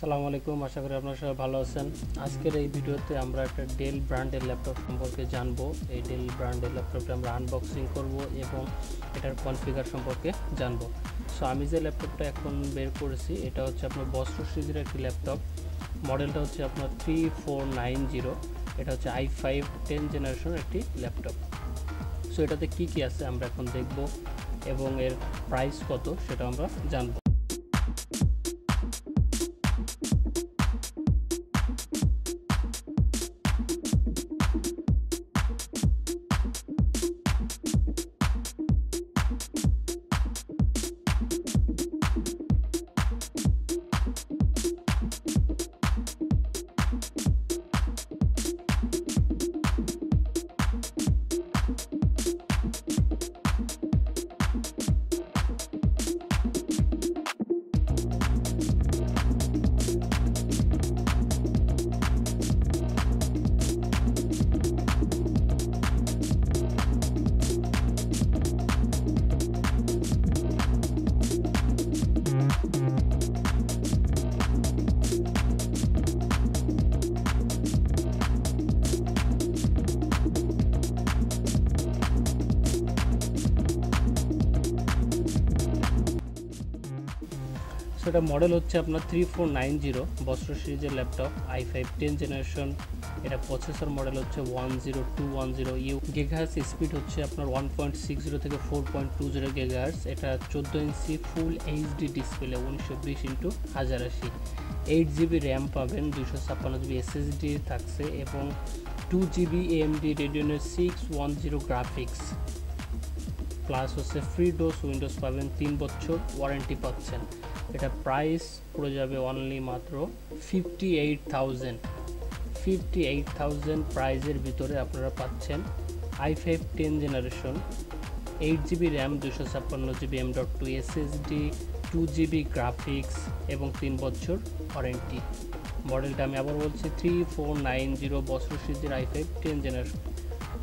আসসালামু আলাইকুম, আশা করি আপনারা সবাই ভালো আছেন। আজকের এই ভিডিওতে আমরা একটা ডেল ব্র্যান্ডের ল্যাপটপ সম্পর্কে জানবো। এই ডেল ব্র্যান্ডের ল্যাপটপটা আমরা আনবক্সিং করব এবং এটার কনফিগার সম্পর্কে জানবো। সো আমি যে ল্যাপটপটা এখন বের করেছি এটা হচ্ছে আপনার বস্ত্র সিরিজের একটি ল্যাপটপ। মডেলটা হচ্ছে আপনার 3490। এটা হচ্ছে i5 10 জেনারেশন একটি ল্যাপটপ। সো এটাতে কি কি আছে আমরা এখন দেখব এবং এর প্রাইস কত সেটা আমরা জানবো। সেটা মডেল হচ্ছে আপনার 3490 বস্ত্র সিরিজের ল্যাপটপ i5 10 জেনারেশন। এটা প্রসেসর মডেল হচ্ছে 10210U। গিগাহার্টজ স্পিড হচ্ছে আপনার 1.60 থেকে 4.20 গিগাহার্টজ। এটা 14 inch full HD display 1920x1080। 8GB RAM পাবেন, 256GB SSD থাকছে এবং 2GB AMD Radeon 610 graphics plus হচ্ছে ফ্রি ডোজ উইন্ডোজ পাবেন, 3 বছর ওয়ারেন্টি পাচ্ছেন। এটা প্রাইস পড়ে যাবে অনলি মাত্র 58,000 প্রাইজের ভিতরে আপনারা পাচ্ছেন i5 10 generation, 8GB RAM, 256GB M.2 SSD, 2GB graphics এবং 3 বছর ওয়ারেন্টি। মডেলটা আমি আবার বলছি 3490 বস্ত্র সিরিজের i5 10 জেনারেশন।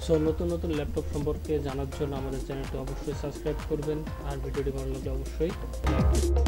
সো নতুন নতুন ল্যাপটপ সম্পর্কে জানার জন্য আমাদের চ্যানেলটি অবশ্যই সাবস্ক্রাইব করবেন আর ভিডিওটি ভালো লাগলে অবশ্যই লাইক করবেন।